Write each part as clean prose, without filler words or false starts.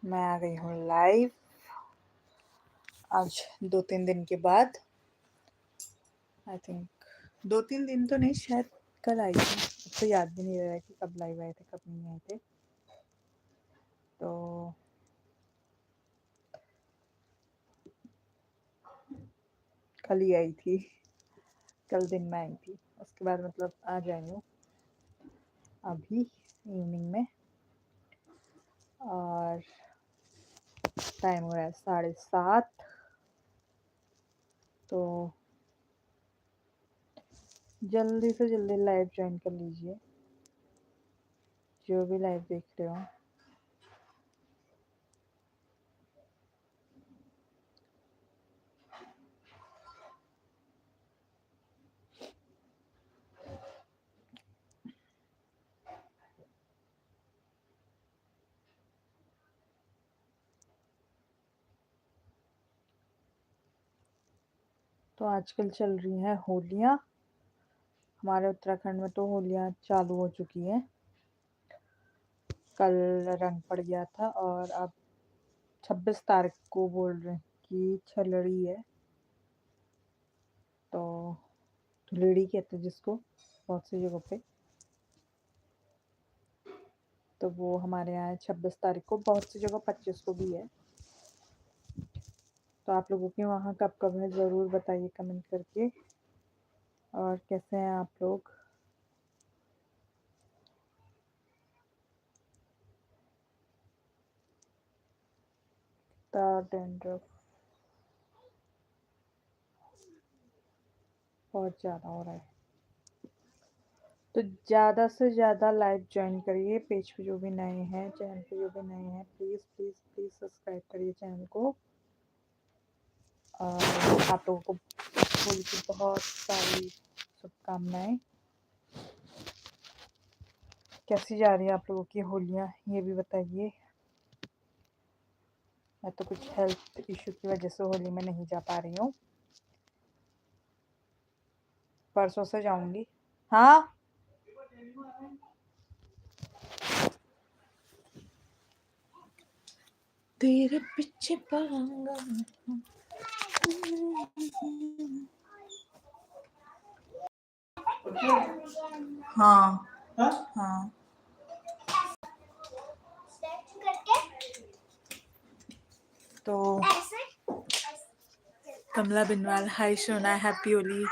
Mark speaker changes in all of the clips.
Speaker 1: मैं आ गई हूँ लाइव आज 2-3 दिन के बाद। आई थिंक 2-3 दिन तो नहीं, शायद कल आई थी। अब तो याद भी नहीं रहा है कि कब लाइव आए थे कब नहीं आए थे। तो कल ही आई थी, कल दिन में आई थी। उसके बाद मतलब आज आई हूँ अभी इवनिंग में, और टाइम हो रहा है 7:30। तो जल्दी से जल्दी लाइव ज्वाइन कर लीजिए, जो भी लाइव देख रहे हो। तो आजकल चल रही हैं होलियाँ। हमारे उत्तराखंड में तो होलियाँ चालू हो चुकी हैं। कल रंग पड़ गया था और अब 26 तारीख को बोल रहे हैं कि छलड़ी है। तो धुलेड़ी कहते हैं जिसको बहुत सी जगहों पे। तो वो हमारे यहाँ है 26 तारीख को, बहुत सी जगह 25 को भी है। तो आप लोगों के वहाँ कब कब है ज़रूर बताइए कमेंट करके। और कैसे हैं आप लोग? डेंड्रफ बहुत ज़्यादा हो रहा है, तो ज़्यादा से ज़्यादा लाइव ज्वाइन करिए। पेज पे जो भी नए हैं, चैनल पे जो भी नए हैं, प्लीज़ प्लीज़ प्लीज़ सब्सक्राइब करिए चैनल को। और आप लोगों को होली की बहुत सारी शुभकामनाएं। कैसी जा रही है आप लोगों की होलियाँ, ये भी बताइए। मैं तो कुछ हेल्थ इशू की वजह से होली में नहीं जा पा रही हूँ, परसों से जाऊंगी। हाँ, तेरे पीछे पड़ूंगा। हाँ हाँ। तो कमला बिनवाल, हाय सोना, हैप्पी होली।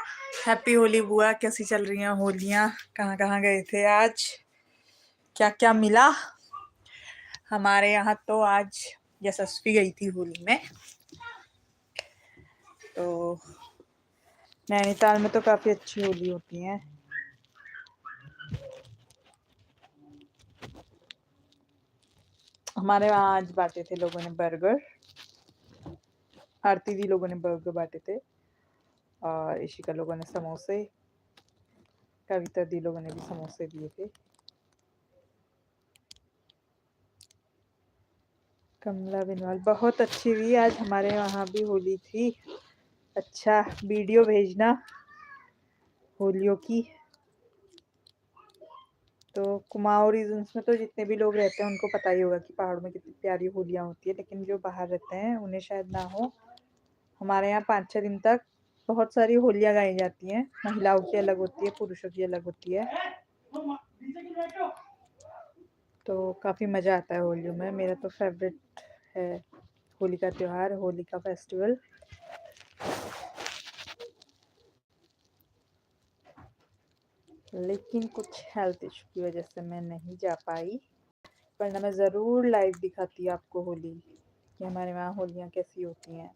Speaker 1: हैप्पी होली बुआ, कैसी चल रही हैं होलियाँ? कहाँ कहाँ गए थे आज? क्या क्या मिला? हमारे यहाँ तो आज यशस्वी गई थी होली में। तो नैनीताल में तो काफ़ी अच्छी होली होती है। हमारे वहाँ आज बांटे थे लोगों ने बर्गर। आरती दी लोगों ने बर्गर बांटे थे, और इशिका लोगों ने समोसे, कविता दी लोगों ने भी समोसे दिए थे। कमला बिनवाल, बहुत अच्छी हुई आज हमारे वहाँ भी होली थी। अच्छा, वीडियो भेजना होलियों की। तो कुमाऊँ रीजन्स में तो जितने भी लोग रहते हैं उनको पता ही होगा कि पहाड़ों में कितनी प्यारी होलियाँ होती है, लेकिन जो बाहर रहते हैं उन्हें शायद ना हो। हमारे यहाँ 5-6 दिन तक बहुत सारी होलियाँ गाई जाती हैं। महिलाओं की अलग होती है, पुरुषों की अलग होती है। तो काफ़ी मज़ा आता है होलियों में। मेरा तो फेवरेट है होली का त्यौहार, होली का फेस्टिवल। लेकिन कुछ हेल्थ इशू की वजह से मैं नहीं जा पाई, वरना मैं ज़रूर लाइव दिखाती आपको होली कि हमारे वहाँ होलियाँ कैसी होती हैं।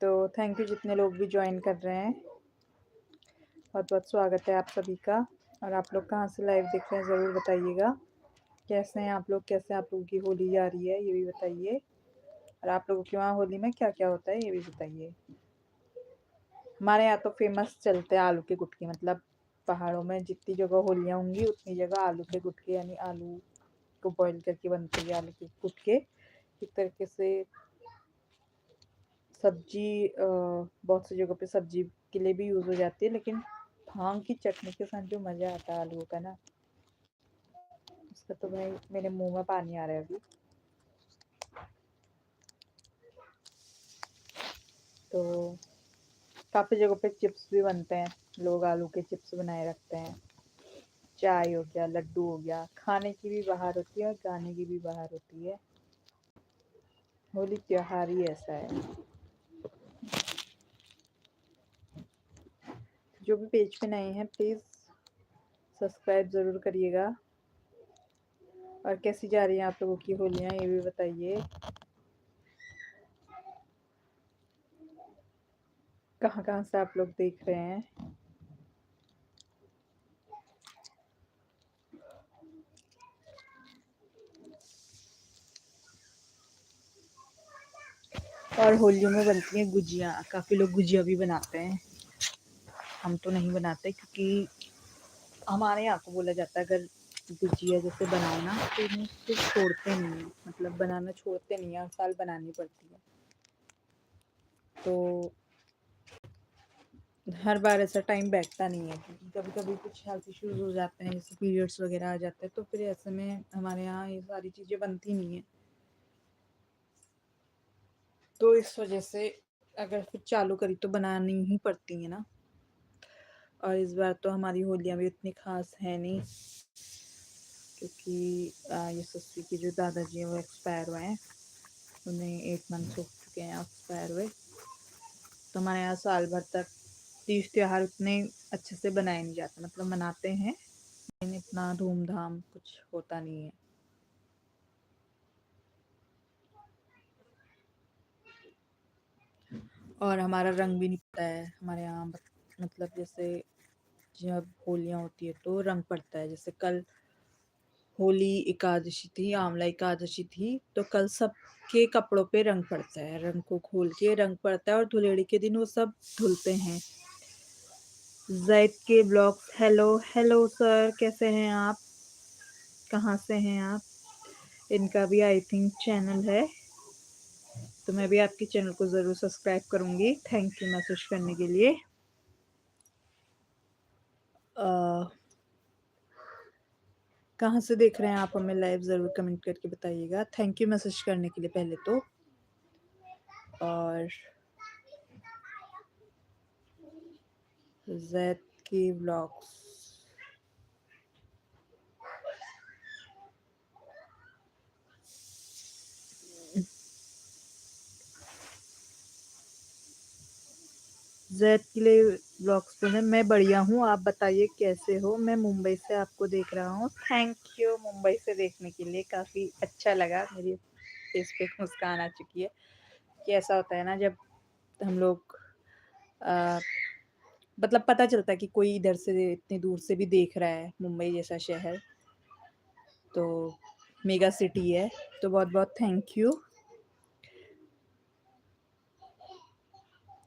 Speaker 1: तो थैंक यू जितने लोग भी ज्वाइन कर रहे हैं, बहुत बहुत स्वागत है आप सभी का। और आप लोग कहाँ से लाइव देख रहे हैं ज़रूर बताइएगा। कैसे हैं आप लोग, कैसे आप लोगों की होली जा रही है ये भी बताइए। और आप लोगों के वहाँ होली में क्या क्या होता है ये भी बताइए। हमारे यहाँ तो फेमस चलते हैं आलू के गुटके। मतलब पहाड़ों में जितनी जगह होलियाँ होंगी उतनी जगह आलू के गुटके, यानी आलू को बॉईल करके बनते हैं आलू के गुटके। एक तरीके से सब्जी, बहुत सी जगहों पे सब्जी के लिए भी यूज़ हो जाती है, लेकिन भांग की चटनी के साथ जो मज़ा आता है आलू का ना, उसका तो भाई मेरे मुंह में पानी आ रहा है अभी। तो काफ़ी जगहों पे चिप्स भी बनते हैं, लोग आलू के चिप्स बनाए रखते हैं। चाय हो गया, लड्डू हो गया, खाने की भी बाहर होती है और गाने की भी बाहर होती है। होली त्योहार ही ऐसा है। जो भी पेज पे नए हैं प्लीज़ सब्सक्राइब ज़रूर करिएगा। और कैसी जा रही हैं आप लोगों की होलियाँ, ये भी बताइए। कहाँ कहाँ से आप लोग देख रहे हैं। और होलियों में बनती हैं गुजिया, काफ़ी लोग गुजिया भी बनाते हैं। हम तो नहीं बनाते क्योंकि हमारे यहाँ को बोला जाता है अगर गुजिया जैसे बनाओ ना तो इन्हें फिर छोड़ते नहीं हैं, मतलब बनाना छोड़ते नहीं हैं, हर साल बनानी पड़ती है। तो हर बार ऐसा टाइम बैठता नहीं है क्योंकि कभी कभी कुछ हेल्थ इश्यूज हो जाते हैं, जैसे पीरियड्स वगैरह आ जाते हैं, तो फिर ऐसे में हमारे यहाँ ये सारी चीज़ें बनती नहीं है। तो इस वजह से अगर फिर चालू करी तो बनानी ही पड़ती है ना। और इस बार तो हमारी होलियाँ भी उतनी खास है नहीं क्योंकि ये सस्ती के जो दादाजी हैं वो एक्सपायर हुए हैं, उन्हें 8 मंथ्स हो चुके हैं एक्सपायर हुए। तो हमारे यहाँ साल भर तक तीज त्योहार उतने अच्छे से बनाए नहीं जाते, मतलब मनाते हैं लेकिन इतना धूमधाम कुछ होता नहीं है। और हमारा रंग भी नहीं पड़ता है हमारे यहाँ, मतलब जैसे जब होलियाँ होती है तो रंग पड़ता है। जैसे कल होली एकादशी थी, आंवला एकादशी थी, तो कल सबके कपड़ों पे रंग पड़ता है, रंग को खोल के रंग पड़ता है और धुलेड़ी के दिन वो सब धुलते हैं। जैद के ब्लॉग, हेलो हेलो सर, कैसे हैं आप, कहाँ से हैं आप। इनका भी आई थिंक चैनल है, तो मैं भी आपके चैनल को ज़रूर सब्सक्राइब करूँगी। थैंक यू मैसेज करने के लिए। कहाँ से देख रहे हैं आप हमें लाइव, ज़रूर कमेंट करके बताइएगा। थैंक यू मैसेज करने के लिए पहले तो। और जैद की ब्लॉग्स, जैद के लिए ब्लॉग्स पे मैं बढ़िया हूँ, आप बताइए कैसे हो। मैं मुंबई से आपको देख रहा हूँ। थैंक यू मुंबई से देखने के लिए, काफ़ी अच्छा लगा, मेरी फेस पे मुस्कान आ चुकी है। कि ऐसा होता है ना जब हम लोग मतलब पता चलता है कि कोई इधर से इतनी दूर से भी देख रहा है, मुंबई जैसा शहर तो मेगा सिटी है। तो बहुत बहुत थैंक यू।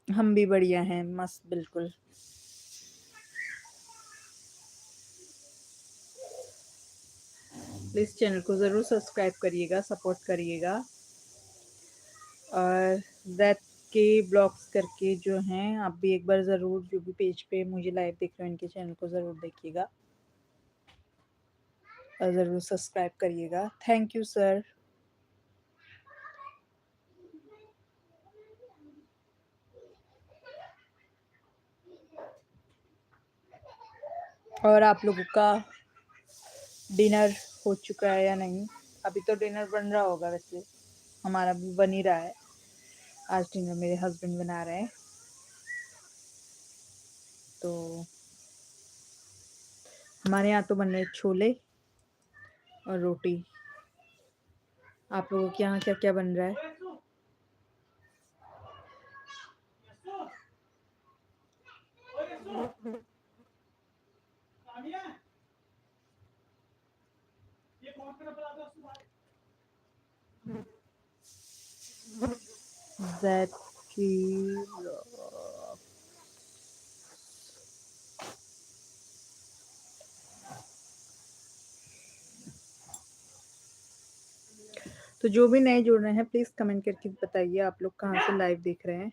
Speaker 1: हम भी बढ़िया हैं, मस्त बिल्कुल। प्लीज़ चैनल को ज़रूर सब्सक्राइब करिएगा, सपोर्ट करिएगा। और दैट के ब्लॉग्स करके जो हैं, आप भी एक बार ज़रूर, जो भी पेज पे मुझे लाइव देख रहे हो, इनके चैनल को ज़रूर देखिएगा और ज़रूर सब्सक्राइब करिएगा। Thank you sir. और आप लोगों का डिनर हो चुका है या नहीं। अभी तो डिनर बन रहा होगा, वैसे हमारा भी बन ही रहा है। आज डिनर मेरे हस्बैंड बना रहे हैं। तो हमारे यहाँ तो बन रहे छोले और रोटी। आप लोगों के यहाँ क्या क्या बन रहा है। दैट की तो जो भी नए जुड़ रहे हैं प्लीज़ कमेंट करके बताइए आप लोग कहाँ से लाइव देख रहे हैं।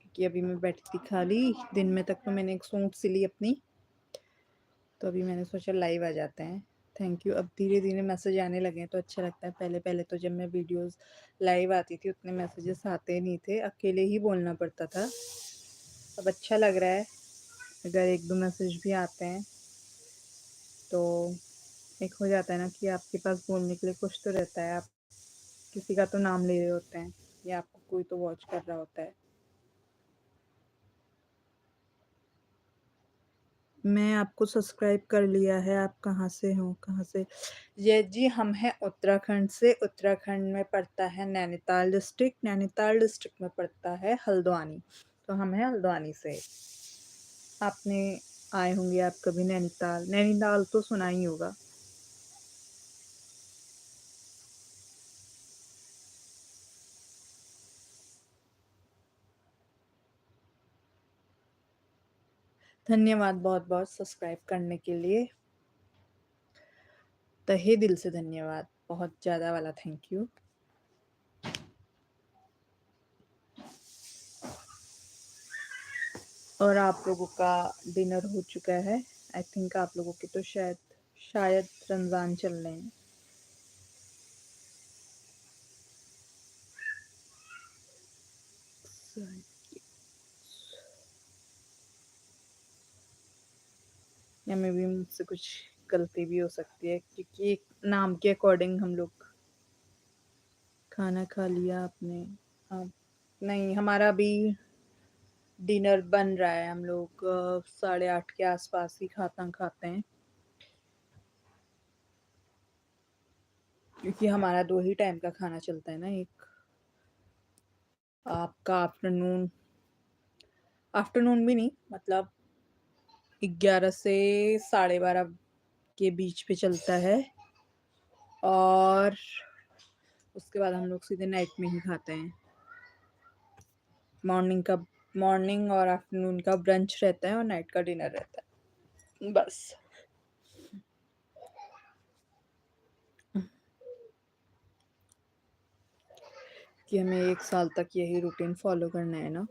Speaker 1: क्योंकि अभी मैं बैठी थी खाली, दिन में तक तो मैंने एक सूट सिली अपनी, तो अभी मैंने सोचा लाइव आ जाते हैं। Thank you. अब धीरे-धीरे मैसेज आने लगे हैं तो अच्छा लगता है। पहले-पहले तो जब मैं वीडियोज़ लाइव आती थी उतने मैसेजेस आते नहीं थे, अकेले ही बोलना पड़ता था। अब अच्छा लग रहा है, अगर 1-2 मैसेज भी आते हैं तो एक हो जाता है ना कि आपके पास बोलने के लिए कुछ तो रहता है, आप किसी का तो नाम ले रहे होते हैं या आपको कोई तो वॉच कर रहा होता है। मैं आपको सब्सक्राइब कर लिया है, आप कहाँ से हो? कहाँ से? ये जी हम हैं उत्तराखंड से, उत्तराखंड में पड़ता है नैनीताल डिस्ट्रिक्ट, नैनीताल डिस्ट्रिक्ट में पड़ता है हल्द्वानी, तो हम हैं हल्द्वानी से। आपने आए होंगे आप कभी नैनीताल, नैनीताल तो सुना ही होगा। धन्यवाद बहुत-बहुत सब्सक्राइब करने के लिए। तहे दिल से धन्यवाद, बहुत ज़्यादा वाला थैंक यू। और आप लोगों का डिनर हो चुका है? आई थिंक आप लोगों के तो शायद रमज़ान चल रहे हैं। या मे बी मुझसे कुछ गलती भी हो सकती है क्योंकि नाम के अकॉर्डिंग हम लोग। खाना खा लिया आपने? आप? नहीं, हमारा अभी डिनर बन रहा है, हम लोग 8:30 के आसपास ही खाते हैं क्योंकि हमारा 2 ही टाइम का खाना चलता है ना, एक आपका आफ्टरनून, आफ्टरनून भी नहीं मतलब 11 से 12:30 के बीच पे चलता है और उसके बाद हम लोग सीधे नाइट में ही खाते हैं। मॉर्निंग का, मॉर्निंग और आफ्टरनून का ब्रंच रहता है और नाइट का डिनर रहता है, बस। कि हमें 1 साल तक यही रूटीन फॉलो करना है ना।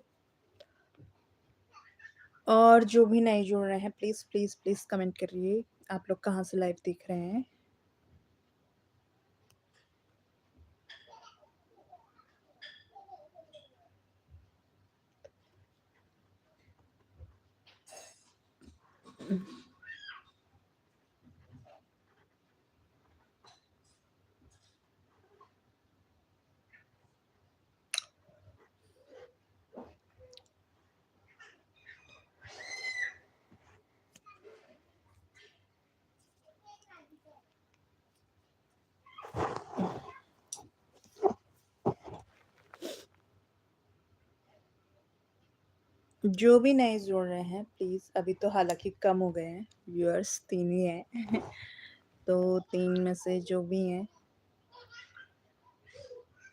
Speaker 1: और जो भी नए जुड़ रहे हैं प्लीज़ प्लीज़ प्लीज़ कमेंट करिए, आप लोग कहाँ से लाइव देख रहे हैं? जो भी नए जुड़ रहे हैं प्लीज़, अभी तो हालाँकि कम हो गए हैं, व्यूअर्स 3 ही हैं तो 3 में से जो भी हैं।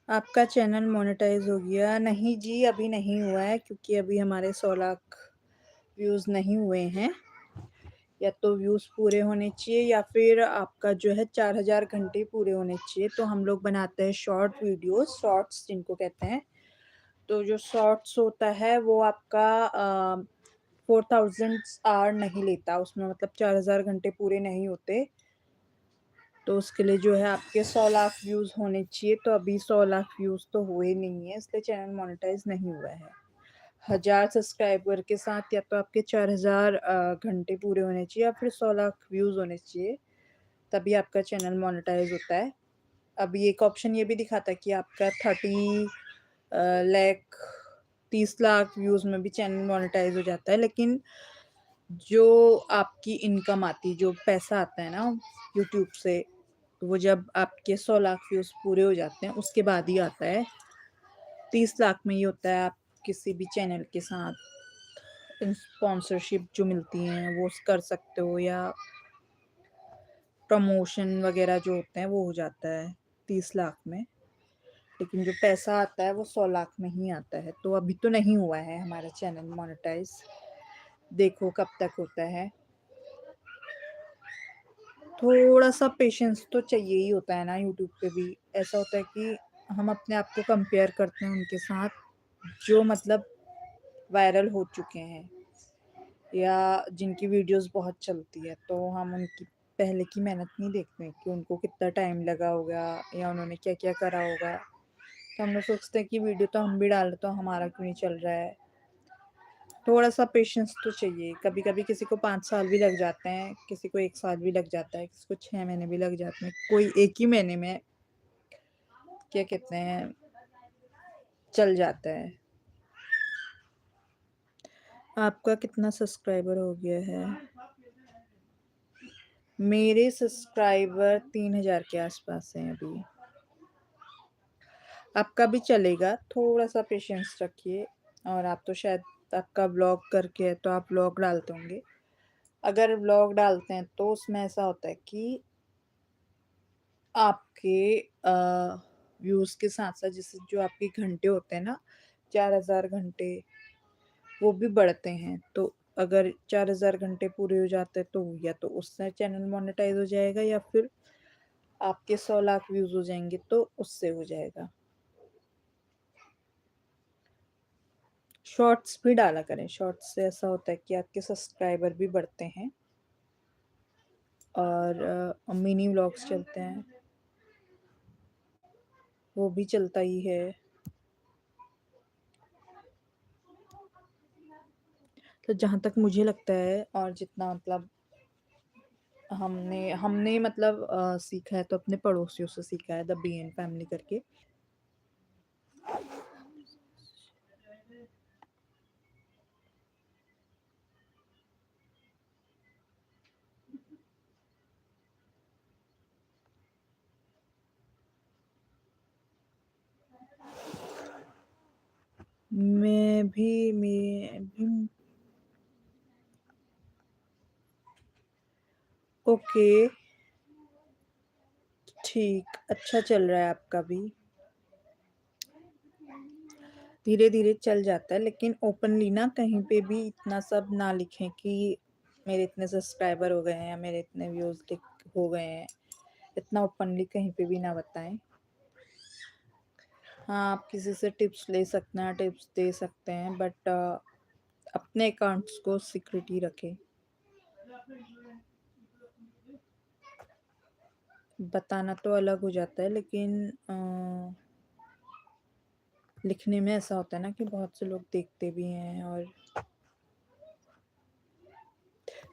Speaker 1: आपका चैनल मोनेटाइज़ हो गया? नहीं जी, अभी नहीं हुआ है क्योंकि अभी हमारे 100 लाख व्यूज़ नहीं हुए हैं। या तो व्यूज़ पूरे होने चाहिए या फिर आपका जो है 4000 घंटे पूरे होने चाहिए। तो हम लोग बनाते हैं शॉर्ट वीडियोज़, शॉर्ट्स जिनको कहते हैं। तो जो शॉर्ट्स होता है वो आपका 4000 आवर नहीं लेता, उसमें मतलब 4000 घंटे पूरे नहीं होते। तो उसके लिए जो है आपके 100 लाख व्यूज़ होने चाहिए, तो अभी 100 लाख व्यूज़ तो हुए नहीं है, इसलिए चैनल मोनेटाइज़ नहीं हुआ है। 1000 सब्सक्राइबर के साथ या तो आपके 4000 घंटे पूरे होने चाहिए या फिर 100 लाख व्यूज़ होने चाहिए, तभी आपका चैनल मोनेटाइज़ होता है। अभी एक ऑप्शन ये भी दिखाता है कि आपका 30 लाख व्यूज़ में भी चैनल मोनेटाइज़ हो जाता है, लेकिन जो आपकी इनकम आती है, जो पैसा आता है ना यूट्यूब से, तो वो जब आपके 100 लाख व्यूज़ पूरे हो जाते हैं, उसके बाद ही आता है। 30 लाख में ये होता है, आप किसी भी चैनल के साथ स्पॉन्सरशिप जो मिलती हैं वो कर सकते हो या प्रमोशन वगैरह जो होते हैं वो हो जाता है 30 लाख में। लेकिन जो पैसा आता है वो 100 लाख में ही आता है, तो अभी तो नहीं हुआ है हमारा चैनल मोनेटाइज़, देखो कब तक होता है। थोड़ा-सा पेशेंस तो चाहिए ही होता है ना यूट्यूब पे भी। ऐसा होता है कि हम अपने आप को कंपेयर करते हैं उनके साथ, जो मतलब वायरल हो चुके हैं या जिनकी वीडियोज़ बहुत चलती है, तो हम उनकी पहले की मेहनत नहीं देखते हैं कि उनको कितना टाइम लगा होगा या उन्होंने क्या-क्या करा होगा। तो हम लोग सोचते हैं कि वीडियो तो हम भी डाल रहे तो हमारा क्यों नहीं चल रहा है। थोड़ा-सा पेशेंस तो चाहिए। कभी-कभी किसी को 5 साल भी लग जाते हैं, किसी को 1 साल भी लग जाता है, किसी को 6 महीने भी लग जाते हैं। कोई 1 ही महीने में क्या कहते हैं चल जाता है। आपका कितना सब्सक्राइबर हो गया है? मेरे सब्सक्राइबर 3000 के आसपास हैं अभी। आपका भी चलेगा, थोड़ा-सा पेशेंस रखिए। और आप तो शायद आपका व्लॉग करके है तो आप व्लॉग डालते होंगे। अगर व्लॉग डालते हैं तो उसमें ऐसा होता है कि आपके व्यूज़ के साथ-साथ जैसे जो आपके घंटे होते हैं ना, 4000 घंटे वो भी बढ़ते हैं। तो अगर 4000 घंटे पूरे हो जाते हैं तो या तो उससे चैनल मोनेटाइज़ हो जाएगा या फिर आपके 100 लाख व्यूज़ हो जाएँगे तो उससे हो जाएगा। शॉर्ट्स भी डाला करें, शॉर्ट्स से ऐसा होता है कि आपके सब्सक्राइबर भी बढ़ते हैं और मिनी व्लॉग्स चलते हैं, वो भी चलता ही है। तो जहाँ तक मुझे लगता है और जितना मतलब हमने हमने मतलब सीखा है तो अपने पड़ोसियों से सीखा है, द बीएन फैमिली करके। मैं भी ओके, ठीक, अच्छा चल रहा है आपका भी। धीरे-धीरे चल जाता है लेकिन ओपनली ना कहीं पे भी इतना सब ना लिखें कि मेरे इतने सब्सक्राइबर हो गए हैं या मेरे इतने व्यूज़ हो गए हैं। इतना ओपनली कहीं पे भी ना बताएँ। हाँ, आप किसी से टिप्स ले सकते हैं, टिप्स दे सकते हैं बट अपने अकाउंट्स को सीक्रेट ही रखें। बताना तो अलग हो जाता है लेकिन लिखने में ऐसा होता है ना कि बहुत से लोग देखते भी हैं और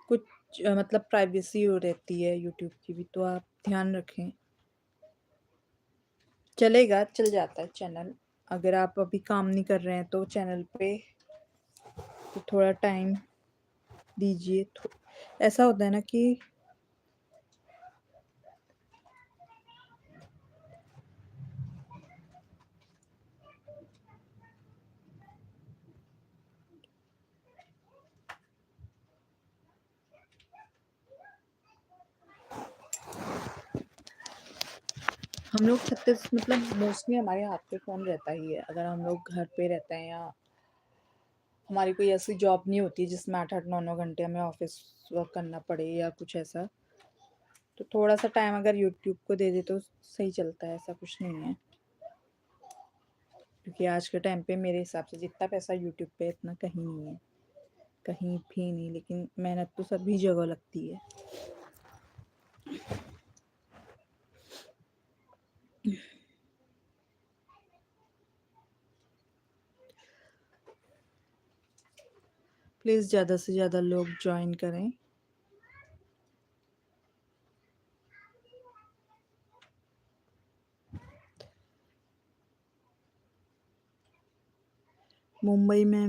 Speaker 1: कुछ मतलब प्राइवेसी हो रहती है यूट्यूब की भी, तो आप ध्यान रखें। चलेगा, चल जाता है चैनल। अगर आप अभी काम नहीं कर रहे हैं तो चैनल पे तो थोड़ा टाइम दीजिए। ऐसा होता है ना कि हम लोग छत्तीस मतलब मोस्टली हमारे हाथ पे फ़ोन रहता ही है। अगर हम लोग घर पे रहते हैं या हमारी कोई ऐसी जॉब नहीं होती जिसमें 8-8 9-9 घंटे हमें ऑफ़िस वर्क करना पड़े या कुछ ऐसा, तो थोड़ा-सा टाइम अगर यूट्यूब को दे दें तो सही चलता है, ऐसा कुछ नहीं है। क्योंकि आज के टाइम पे मेरे हिसाब से जितना पैसा यूट्यूब पे है इतना कहीं नहीं है, कहीं भी नहीं, लेकिन मेहनत तो सभी जगह लगती है। प्लीज़ ज़्यादा से ज़्यादा लोग जॉइन करें। मुंबई में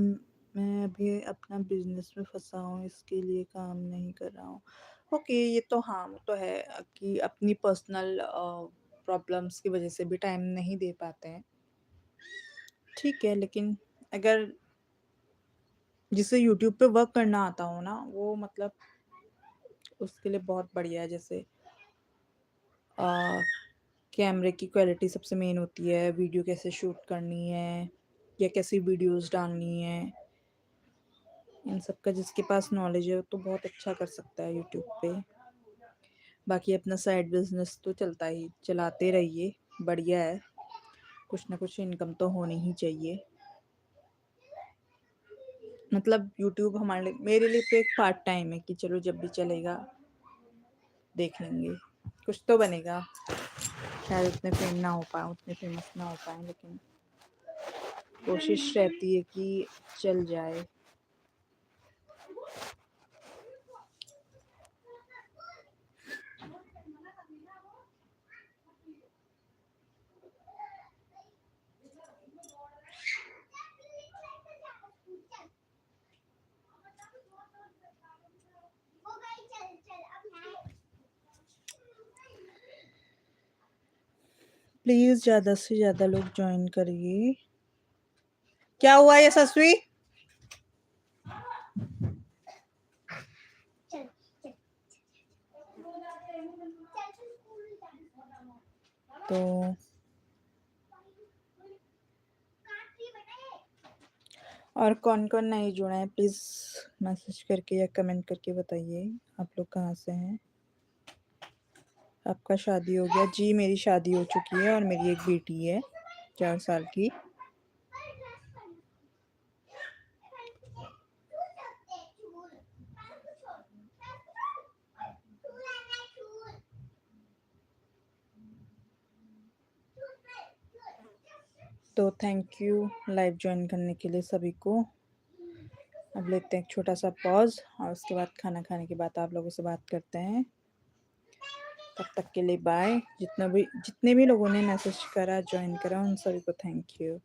Speaker 1: मैं अभी अपना बिज़नेस में फँसा हूँ, इसके लिए काम नहीं कर रहा हूँ। ओके, ये तो हाँ, वो तो है कि अपनी पर्सनल प्रॉब्लम्स की वज़ह से भी टाइम नहीं दे पाते हैं। ठीक है, लेकिन अगर जिसे यूट्यूब पे वर्क करना आता हो ना, वो मतलब उसके लिए बहुत बढ़िया है। जैसे अ, कैमरे की क्वालिटी सबसे मेन होती है, वीडियो कैसे शूट करनी है या कैसी वीडियोज़ डालनी है। इन सब का जिसके पास नॉलेज है वो तो बहुत अच्छा कर सकता है यूट्यूब पे। बाकी अपना साइड बिज़नेस तो चलाते रहिए, बढ़िया है। कुछ ना कुछ इनकम तो होनी ही चाहिए। मतलब यूट्यूब हमारे लिए मेरे लिए तो एक पार्ट टाइम है कि चलो जब भी चलेगा देख लेंगे, कुछ तो बनेगा। शायद उतने फेम ना हो पाए, उतने फेमस ना हो पाए, लेकिन कोशिश रहती है कि चल जाए। प्लीज ज्यादा से ज्यादा लोग ज्वाइन करिए। क्या हुआ ये सस्वी? तो और कौन कौन नहीं जुड़ा है, प्लीज मैसेज करके या कमेंट करके बताइए आप लोग कहाँ से हैं। आपका शादी हो गया? जी मेरी शादी हो चुकी है और मेरी एक बेटी है 4 साल की। तो थैंक यू लाइव ज्वाइन करने के लिए सभी को। अब लेते हैं एक छोटा सा पॉज और उसके बाद खाना खाने के बाद आप लोगों से बात करते हैं। तब तक के लिए बाय। जितने भी लोगों ने मैसेज करा, ज्वाइन करा, उन सभी को थैंक यू।